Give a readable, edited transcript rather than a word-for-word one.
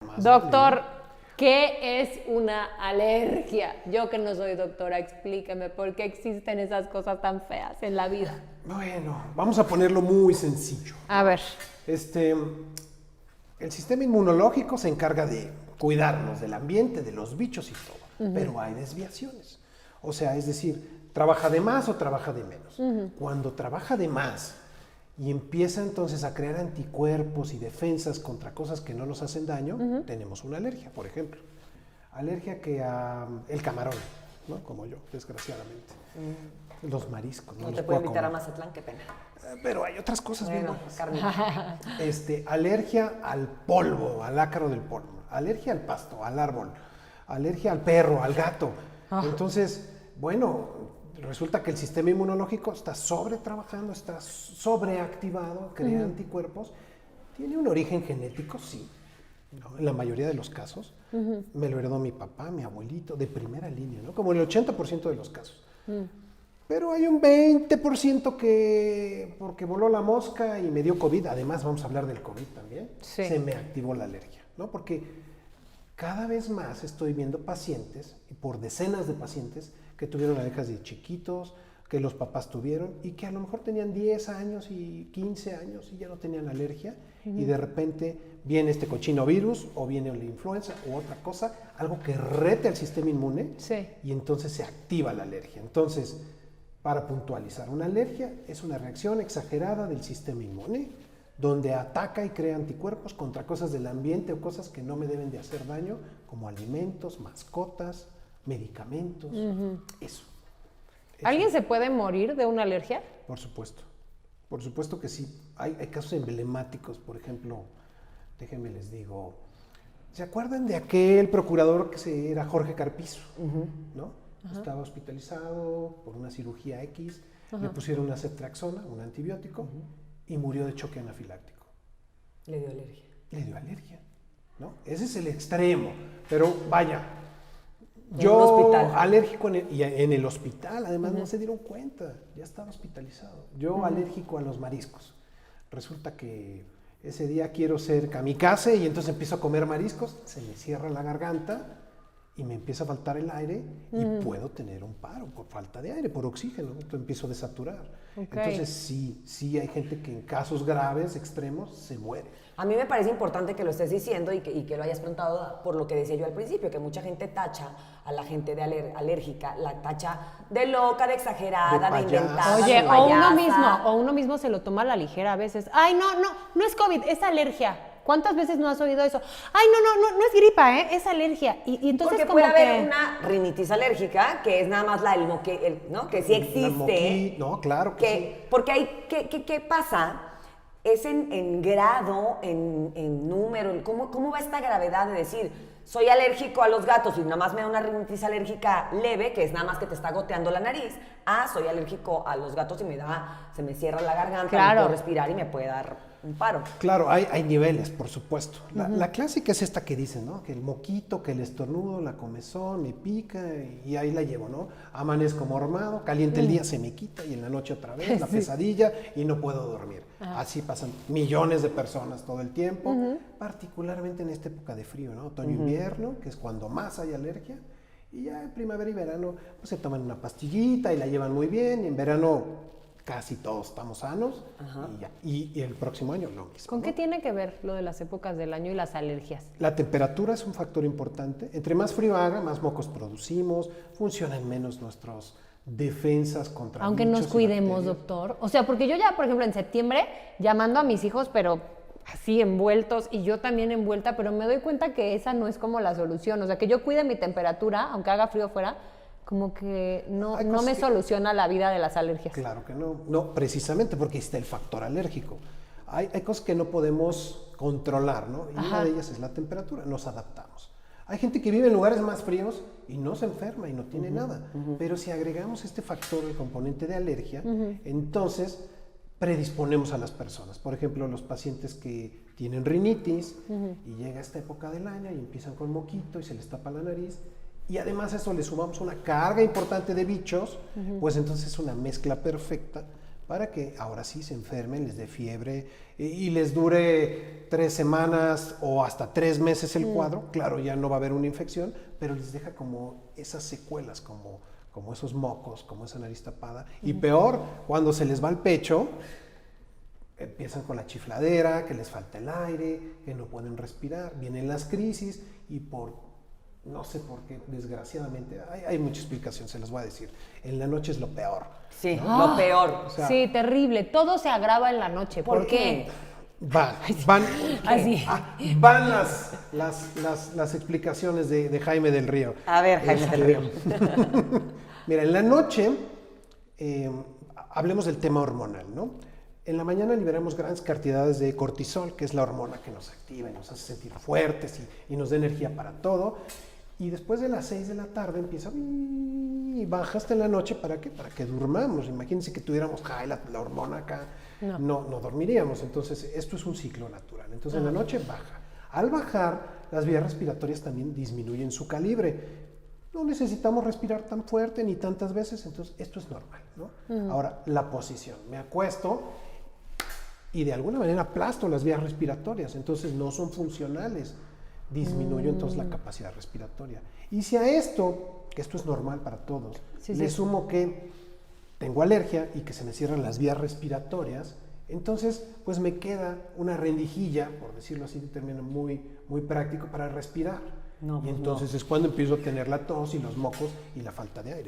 Doctor, ¿qué es una alergia? Yo que no soy doctora, explíqueme por qué existen esas cosas tan feas en la vida. Bueno, vamos a ponerlo muy sencillo. A ver. El sistema inmunológico se encarga de cuidarnos del ambiente, de los bichos y todo, pero hay desviaciones. O sea, es decir, ¿trabaja de más o trabaja de menos? Cuando trabaja de más y empieza entonces a crear anticuerpos y defensas contra cosas que no nos hacen daño, tenemos una alergia, por ejemplo. Alergia que a el camarón, ¿no? Como yo, desgraciadamente. Los mariscos. No te puedo invitar a Mazatlán, qué pena. Pero hay otras cosas bien Bueno, buenas. carne. Alergia al polvo, al ácaro del polvo. Alergia al pasto, al árbol. Alergia al perro, al gato. Entonces, bueno, resulta que el sistema inmunológico está sobretrabajando, está sobreactivado, crea anticuerpos. Tiene un origen genético, sí, ¿no? En la mayoría de los casos. Me lo heredó mi papá, mi abuelito, de primera línea, ¿no? Como el 80% de los casos. Pero hay un 20% que, porque voló la mosca y me dio COVID, además vamos a hablar del COVID también, Sí. se me activó la alergia, ¿no? Porque cada vez más estoy viendo pacientes, y por decenas de pacientes, que tuvieron alergias de chiquitos, que los papás tuvieron, y que a lo mejor tenían 10 años y 15 años y ya no tenían alergia, y de repente viene este cochino virus, o viene la influenza, o otra cosa, algo que rete al sistema inmune, Sí. y entonces se activa la alergia. Entonces, para puntualizar, una alergia es una reacción exagerada del sistema inmune, donde ataca y crea anticuerpos contra cosas del ambiente o cosas que no me deben de hacer daño, como alimentos, mascotas, medicamentos, eso. ¿Alguien se puede morir de una alergia? Por supuesto que sí. Hay casos emblemáticos, por ejemplo, déjenme les digo, ¿se acuerdan de aquel procurador que era Jorge Carpizo? ¿No? Estaba hospitalizado por una cirugía X, le pusieron una ceftriaxona, un antibiótico, y murió de choque anafiláctico. Le dio alergia. Le dio alergia, ¿no? Ese es el extremo, pero vaya, En yo un hospital. alérgico y en el hospital, además no se dieron cuenta, ya estaba hospitalizado. Yo alérgico a los mariscos. Resulta que ese día quiero ser kamikaze y entonces empiezo a comer mariscos, se me cierra la garganta y me empieza a faltar el aire y puedo tener un paro por falta de aire, por oxígeno, entonces empiezo a desaturar. Entonces sí hay gente que en casos graves, extremos, se muere. A mí me parece importante que lo estés diciendo y que lo hayas preguntado por lo que decía yo al principio, que mucha gente tacha a la gente de alérgica, la tacha de loca, de exagerada, De de payasa. inventada, Oye, de payasa. o uno mismo se lo toma a la ligera a veces. Ay, no es COVID, es alergia. ¿Cuántas veces no has oído eso? Ay, no es gripa, es alergia. Y entonces Porque como puede que... haber una rinitis alérgica, que es nada más la del ¿no? Que sí existe. No, claro que sí. Porque hay, ¿qué pasa? Es en grado, en número, ¿cómo va esta gravedad de decir, soy alérgico a los gatos y nada más me da una rinitis alérgica leve, que es nada más que te está goteando la nariz, soy alérgico a los gatos y se me cierra la garganta, Claro. no puedo respirar y me puede dar un paro. Claro, hay niveles, por supuesto. La clásica es esta que dicen, ¿no? Que el moquito, que el estornudo, la comezón, me pica y ahí la llevo, ¿no? Amanezco mormado, caliente el día, se me quita y en la noche otra vez, la pesadilla y no puedo dormir. Así pasan millones de personas todo el tiempo, particularmente en esta época de frío, ¿no? Otoño-invierno, que es cuando más hay alergia. Y ya en primavera y verano pues se toman una pastillita y la llevan muy bien y en verano casi todos estamos sanos y el próximo año lo mismo. ¿Con ¿no? qué tiene que ver lo de las épocas del año y las alergias? La temperatura es un factor importante. Entre más frío haga, más mocos producimos, funcionan menos nuestras defensas contra Aunque bichos nos y cuidemos, bacterias. doctor. O sea, porque yo ya, por ejemplo, en septiembre, llamando a mis hijos, pero así envueltos, y yo también envuelta, pero me doy cuenta que esa no es como la solución. O sea, que yo cuide mi temperatura, aunque haga frío fuera, como que no Hay me cosas que- soluciona la vida de las alergias. Claro que no. No, precisamente porque está el factor alérgico. Hay cosas que no podemos controlar, ¿no? Y una de ellas es la temperatura. Nos adaptamos. Hay gente que vive en lugares más fríos y no se enferma y no tiene nada. Pero si agregamos este factor, el componente de alergia, entonces predisponemos a las personas. Por ejemplo, los pacientes que tienen rinitis y llega esta época del año y empiezan con moquito y se les tapa la nariz. Y además a eso le sumamos una carga importante de bichos, pues entonces es una mezcla perfecta para que ahora sí se enfermen, les dé fiebre y les dure 3 semanas o hasta 3 meses el cuadro. Claro, ya no va a haber una infección, pero les deja como esas secuelas, como esos mocos, como esa nariz tapada. Y peor, cuando se les va el pecho, empiezan con la chifladera, que les falta el aire, que no pueden respirar, vienen las crisis y no sé por qué, desgraciadamente, hay mucha explicación, se las voy a decir. En la noche es lo peor. Sí, ¿no? lo peor. O sea, Sí, terrible. Todo se agrava en la noche. ¿Por qué? Van Así. van las explicaciones de Jaime del Río. A ver, Jaime del Río. Mira, en la noche, hablemos del tema hormonal, ¿no? En la mañana liberamos grandes cantidades de cortisol, que es la hormona que nos activa y nos hace sentir fuertes y nos da energía para todo. Y después de las 6 de la tarde empieza y baja hasta en la noche. ¿Para qué? Para que durmamos. Imagínense que tuviéramos la hormona acá. No dormiríamos. Entonces, esto es un ciclo natural. Entonces, en la noche baja. Al bajar, las vías respiratorias también disminuyen su calibre. No necesitamos respirar tan fuerte ni tantas veces. Entonces, esto es normal, ¿no? Ahora, la posición. Me acuesto y de alguna manera aplasto las vías respiratorias. Entonces, no son funcionales. Disminuyo entonces la capacidad respiratoria. Y si a esto, que esto es normal para todos, le sumo que tengo alergia y que se me cierran las vías respiratorias, entonces pues me queda una rendijilla, por decirlo así, un término muy, muy práctico, para respirar. Y entonces es cuando empiezo a tener la tos y los mocos y la falta de aire.